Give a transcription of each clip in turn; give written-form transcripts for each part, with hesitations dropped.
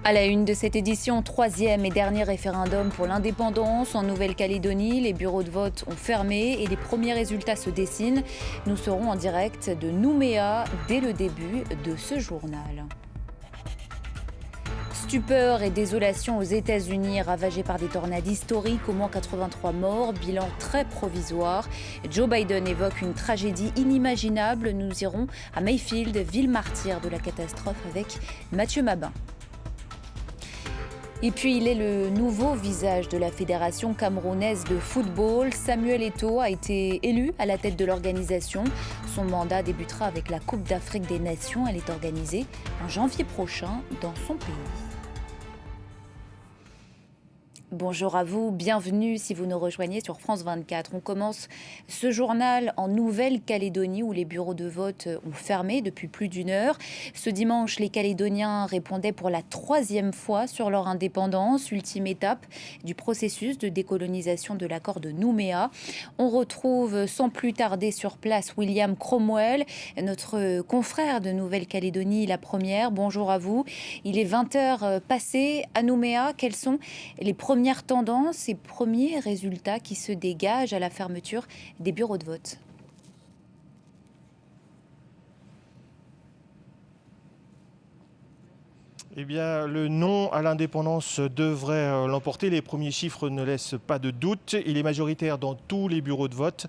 À la une de cette édition, troisième et dernier référendum pour l'indépendance en Nouvelle-Calédonie. Les bureaux de vote ont fermé et les premiers résultats se dessinent. Nous serons en direct de Nouméa dès le début de ce journal. Stupeur et désolation aux États-Unis, ravagés par des tornades historiques, au moins 83 morts, bilan très provisoire. Joe Biden évoque une tragédie inimaginable. Nous irons à Mayfield, ville martyre de la catastrophe, avec Mathieu Mabin. Et puis il est le nouveau visage de la Fédération camerounaise de football. Samuel Eto'o a été élu à la tête de l'organisation. Son mandat débutera avec la Coupe d'Afrique des Nations. Elle est organisée en janvier prochain dans son pays. Bonjour à vous, bienvenue si vous nous rejoignez sur France 24. On commence ce journal en Nouvelle-Calédonie où les bureaux de vote ont fermé depuis plus d'une heure. Ce dimanche, les Calédoniens répondaient pour la troisième fois sur leur indépendance, ultime étape du processus de décolonisation de l'accord de Nouméa. On retrouve sans plus tarder sur place William Cromwell, notre confrère de Nouvelle-Calédonie, la première. Bonjour à vous. Il est 20h passé à Nouméa. Quels sont les premières tendances et premiers résultats qui se dégagent à la fermeture des bureaux de vote? Eh bien, le non à l'indépendance devrait l'emporter. Les premiers chiffres ne laissent pas de doute. Il est majoritaire dans tous les bureaux de vote,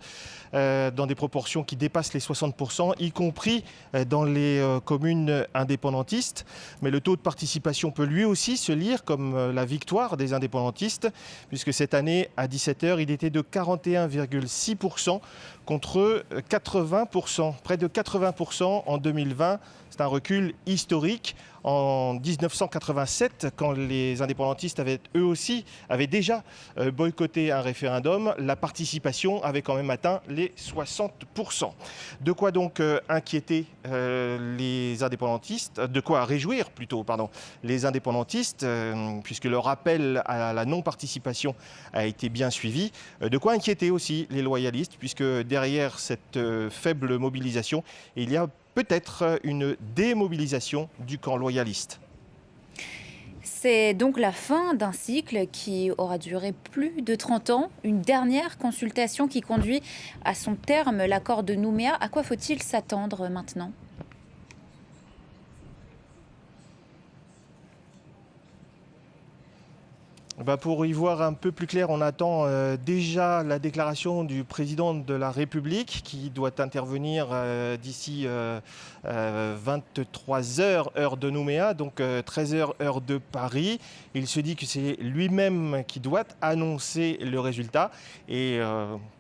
dans des proportions qui dépassent les 60%, y compris dans les communes indépendantistes. Mais le taux de participation peut lui aussi se lire comme la victoire des indépendantistes, puisque cette année, à 17h, il était de 41,6% contre 80%, près de 80% en 2020. C'est un recul historique. En 1987, quand les indépendantistes avaient déjà boycotté un référendum, la participation avait quand même atteint les 60%. De quoi donc inquiéter les indépendantistes, de quoi réjouir plutôt, les indépendantistes, puisque leur appel à la non-participation a été bien suivi. De quoi inquiéter aussi les loyalistes, puisque derrière cette faible mobilisation, il y a peut-être une démobilisation du camp loyaliste. C'est donc la fin d'un cycle qui aura duré plus de 30 ans. Une dernière consultation qui conduit à son terme l'accord de Nouméa. À quoi faut-il s'attendre maintenant ? Pour y voir un peu plus clair, on attend déjà la déclaration du président de la République qui doit intervenir d'ici 23h, heure de Nouméa, donc 13h, heure de Paris. Il se dit que c'est lui-même qui doit annoncer le résultat et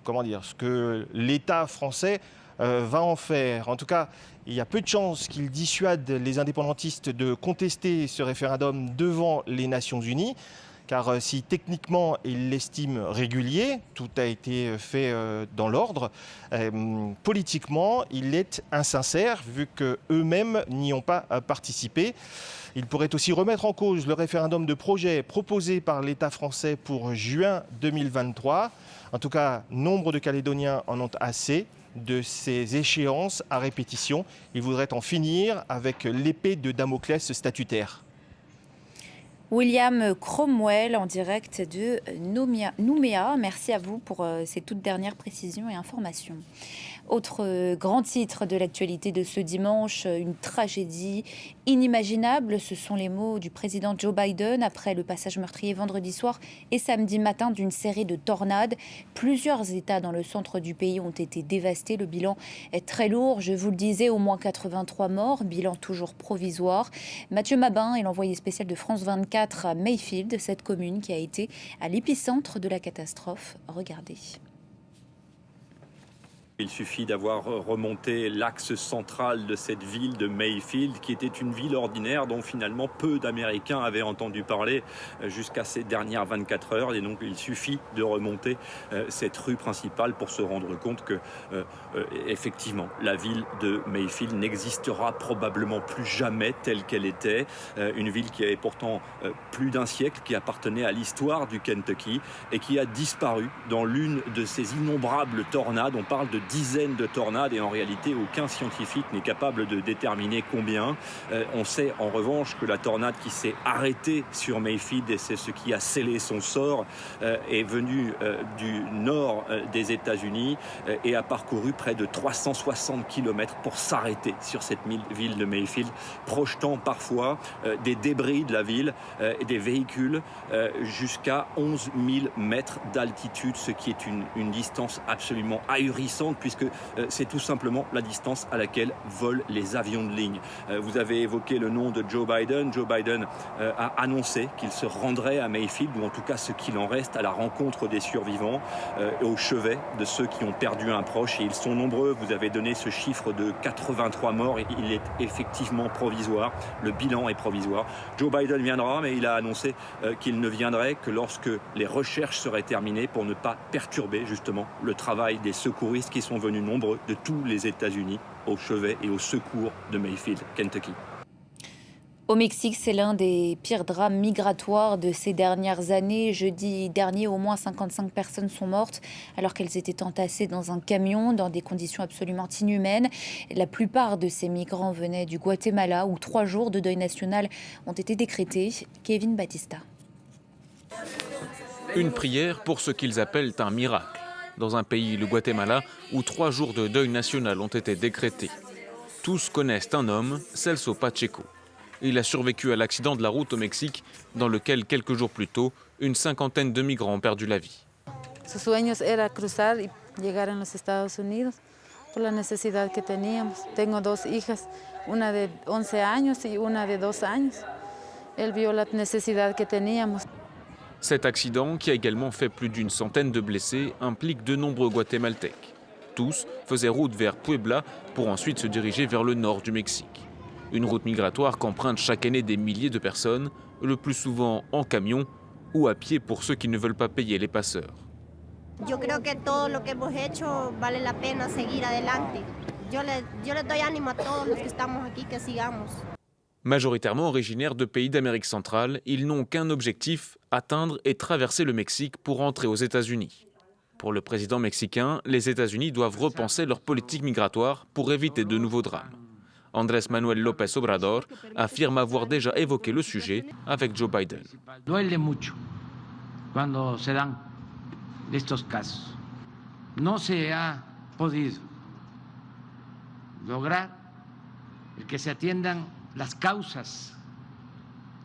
ce que l'État français va en faire. En tout cas, il y a peu de chances qu'il dissuade les indépendantistes de contester ce référendum devant les Nations Unies. Car si techniquement ils l'estiment régulier, tout a été fait dans l'ordre, politiquement il est insincère vu qu'eux-mêmes n'y ont pas participé. Il pourrait aussi remettre en cause le référendum de projet proposé par l'État français pour juin 2023. En tout cas, nombre de Calédoniens en ont assez de ces échéances à répétition. Ils voudraient en finir avec l'épée de Damoclès statutaire. William Cromwell en direct de Nouméa. Merci à vous pour ces toutes dernières précisions et informations. Autre grand titre de l'actualité de ce dimanche, une tragédie inimaginable. Ce sont les mots du président Joe Biden après le passage meurtrier vendredi soir et samedi matin d'une série de tornades. Plusieurs États dans le centre du pays ont été dévastés. Le bilan est très lourd. Je vous le disais, au moins 83 morts, bilan toujours provisoire. Mathieu Mabin est l'envoyé spécial de France 24 à Mayfield, cette commune qui a été à l'épicentre de la catastrophe. Regardez. Il suffit d'avoir remonté l'axe central de cette ville de Mayfield, qui était une ville ordinaire dont finalement peu d'Américains avaient entendu parler jusqu'à ces dernières 24 heures. Et donc il suffit de remonter cette rue principale pour se rendre compte que effectivement la ville de Mayfield n'existera probablement plus jamais telle qu'elle était. Une ville qui avait pourtant plus d'un siècle, qui appartenait à l'histoire du Kentucky et qui a disparu dans l'une de ces innombrables tornades. On parle de dizaines de tornades et en réalité aucun scientifique n'est capable de déterminer combien. On sait en revanche que la tornade qui s'est arrêtée sur Mayfield, et c'est ce qui a scellé son sort, est venue du nord des États-Unis et a parcouru près de 360 km pour s'arrêter sur cette ville de Mayfield, projetant parfois des débris de la ville et des véhicules jusqu'à 11 000 mètres d'altitude, ce qui est une distance absolument ahurissante puisque c'est tout simplement la distance à laquelle volent les avions de ligne. Vous avez évoqué le nom de Joe Biden. Joe Biden a annoncé qu'il se rendrait à Mayfield, ou en tout cas ce qu'il en reste, à la rencontre des survivants, au chevet de ceux qui ont perdu un proche. Et ils sont nombreux. Vous avez donné ce chiffre de 83 morts. Il est effectivement provisoire. Le bilan est provisoire. Joe Biden viendra, mais il a annoncé qu'il ne viendrait que lorsque les recherches seraient terminées pour ne pas perturber justement le travail des secouristes qui sont venus nombreux de tous les États-Unis au chevet et au secours de Mayfield, Kentucky. Au Mexique, c'est l'un des pires drames migratoires de ces dernières années. Jeudi dernier, au moins 55 personnes sont mortes alors qu'elles étaient entassées dans un camion dans des conditions absolument inhumaines. La plupart de ces migrants venaient du Guatemala où 3 jours de deuil national ont été décrétés. Kevin Batista. Une prière pour ce qu'ils appellent un miracle. Dans un pays, le Guatemala, où 3 jours de deuil national ont été décrétés. Tous connaissent un homme, Celso Pacheco. Il a survécu à l'accident de la route au Mexique, dans lequel, quelques jours plus tôt, une 50aine de migrants ont perdu la vie. Sus sueños era cruzar y llegar a los Estados Unidos por la necesidad que teníamos. Tengo 2 hijas, una de 11 años y una de 2 años. Él vio la necesidad que teníamos. Cet accident, qui a également fait plus d'une centaine de blessés, implique de nombreux Guatémaltèques. Tous faisaient route vers Puebla pour ensuite se diriger vers le nord du Mexique. Une route migratoire qu'empruntent chaque année des milliers de personnes, le plus souvent en camion ou à pied pour ceux qui ne veulent pas payer les passeurs. Yo creo que todo lo que hemos hecho vale la pena seguir adelante. Yo les doy ánimo a todos los que estamos aquí que sigamos. Majoritairement originaires de pays d'Amérique centrale, ils n'ont qu'un objectif, atteindre et traverser le Mexique pour entrer aux États-Unis. Pour le président mexicain, les États-Unis doivent repenser leur politique migratoire pour éviter de nouveaux drames. Andrés Manuel López Obrador affirme avoir déjà évoqué le sujet avec Joe Biden. Duele mucho cuando se dan estos casos. No se ha podido lograr el que se atiendan las causas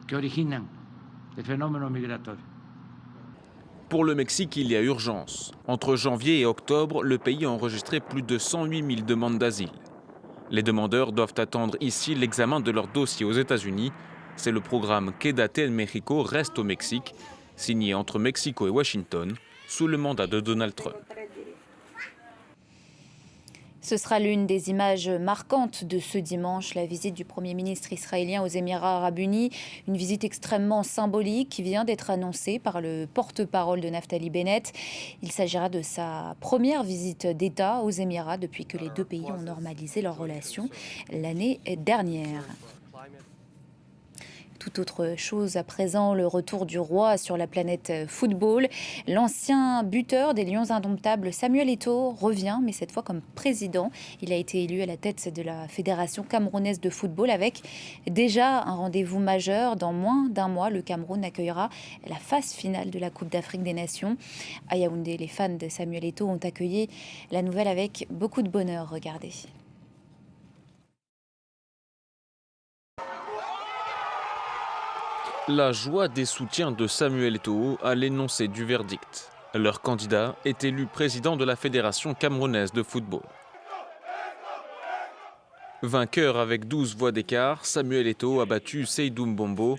que originan el fenómeno migratorio. Pour le Mexique, il y a urgence. Entre janvier et octobre, le pays a enregistré plus de 108 000 demandes d'asile. Les demandeurs doivent attendre ici l'examen de leur dossier aux États-Unis. C'est le programme Quédate en México reste au Mexique, signé entre Mexico et Washington sous le mandat de Donald Trump. Ce sera l'une des images marquantes de ce dimanche, la visite du Premier ministre israélien aux Émirats arabes unis. Une visite extrêmement symbolique qui vient d'être annoncée par le porte-parole de Naftali Bennett. Il s'agira de sa première visite d'État aux Émirats depuis que les 2 pays ont normalisé leurs relations l'année dernière. Tout autre chose à présent, le retour du roi sur la planète football. L'ancien buteur des Lions indomptables, Samuel Eto'o, revient, mais cette fois comme président. Il a été élu à la tête de la Fédération camerounaise de football avec déjà un rendez-vous majeur. Dans moins d'1 mois, le Cameroun accueillera la phase finale de la Coupe d'Afrique des Nations. À Yaoundé, les fans de Samuel Eto'o ont accueilli la nouvelle avec beaucoup de bonheur. Regardez. La joie des soutiens de Samuel Eto'o à l'énoncé du verdict. Leur candidat est élu président de la Fédération camerounaise de football. Vainqueur avec 12 voix d'écart, Samuel Eto'o a battu Seydou Mbombo.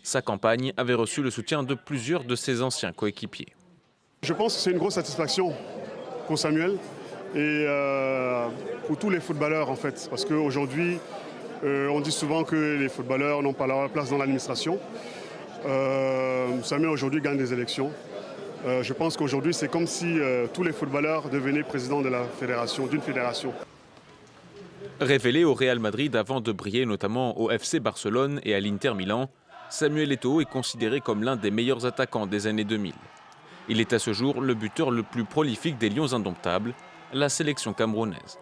Sa campagne avait reçu le soutien de plusieurs de ses anciens coéquipiers. Je pense que c'est une grosse satisfaction pour Samuel et pour tous les footballeurs en fait. Parce qu'aujourd'hui, on dit souvent que les footballeurs n'ont pas leur place dans l'administration. Samuel aujourd'hui gagne des élections. Je pense qu'aujourd'hui c'est comme si tous les footballeurs devenaient présidents de la fédération, d'une fédération. Révélé au Real Madrid avant de briller notamment au FC Barcelone et à l'Inter Milan, Samuel Eto'o est considéré comme l'un des meilleurs attaquants des années 2000. Il est à ce jour le buteur le plus prolifique des Lions indomptables, la sélection camerounaise.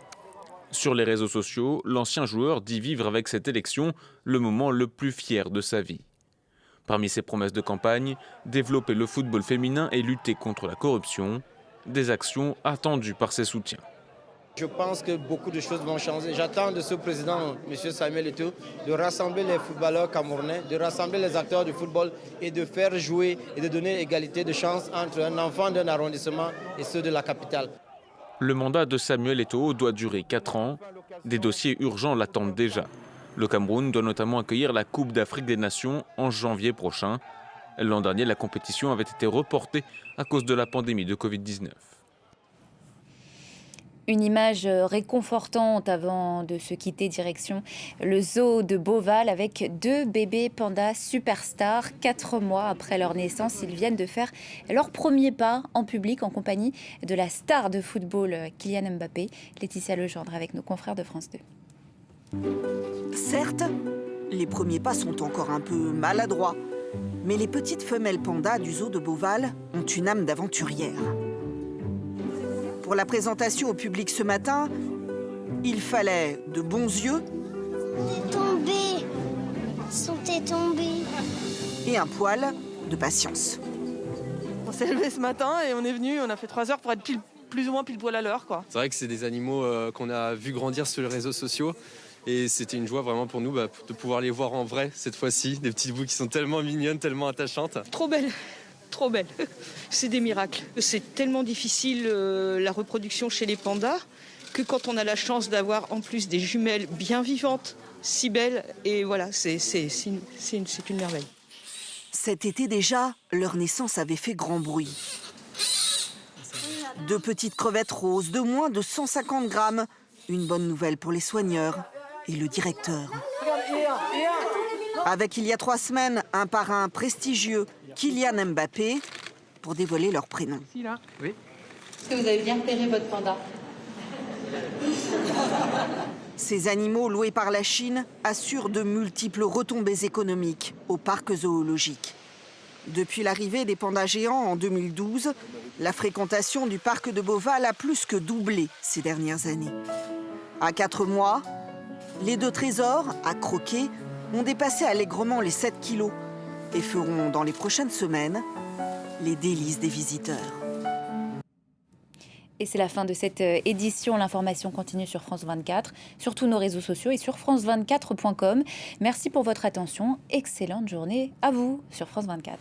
Sur les réseaux sociaux, l'ancien joueur dit vivre avec cette élection le moment le plus fier de sa vie. Parmi ses promesses de campagne, développer le football féminin et lutter contre la corruption, des actions attendues par ses soutiens. Je pense que beaucoup de choses vont changer. J'attends de ce président, M. Samuel Eto'o, de rassembler les footballeurs camerounais, de rassembler les acteurs du football et de faire jouer et de donner égalité de chance entre un enfant d'un arrondissement et ceux de la capitale. Le mandat de Samuel Eto'o doit durer 4 ans. Des dossiers urgents l'attendent déjà. Le Cameroun doit notamment accueillir la Coupe d'Afrique des Nations en janvier prochain. L'an dernier, la compétition avait été reportée à cause de la pandémie de Covid-19. Une image réconfortante avant de se quitter direction le zoo de Beauval avec 2 bébés pandas superstars. 4 mois après leur naissance, ils viennent de faire leur premier pas en public en compagnie de la star de football Kylian Mbappé. Laetitia Legendre avec nos confrères de France 2. Certes, les premiers pas sont encore un peu maladroits, mais les petites femelles pandas du zoo de Beauval ont une âme d'aventurière. Pour la présentation au public ce matin, il fallait de bons yeux. On est tombé. Sont tombés. Et un poil de patience. On s'est levé ce matin et on est venu, on a fait 3 heures pour être plus ou moins pile poil à l'heure, quoi. C'est vrai que c'est des animaux qu'on a vu grandir sur les réseaux sociaux. Et c'était une joie vraiment pour nous de pouvoir les voir en vrai cette fois-ci. Des petites bouts qui sont tellement mignonnes, tellement attachantes. Trop belles. Trop belle. C'est des miracles. C'est tellement difficile la reproduction chez les pandas que quand on a la chance d'avoir en plus des jumelles bien vivantes, si belles, et voilà, c'est une merveille. Cet été déjà, leur naissance avait fait grand bruit. 2 petites crevettes roses de moins de 150 grammes. Une bonne nouvelle pour les soigneurs et le directeur. Avec il y a 3 semaines, un parrain prestigieux, Kylian Mbappé, pour dévoiler leur prénom. Oui. Est-ce que vous avez bien repéré votre panda? Ces animaux loués par la Chine assurent de multiples retombées économiques au parc zoologique. Depuis l'arrivée des pandas géants en 2012, la fréquentation du parc de Beauval a plus que doublé ces dernières années. À 4 mois, les 2 trésors, à croquer, ont dépassé allègrement les 7 kilos et feront dans les prochaines semaines les délices des visiteurs. Et c'est la fin de cette édition. L'information continue sur France 24, sur tous nos réseaux sociaux et sur france24.com. Merci pour votre attention. Excellente journée à vous sur France 24.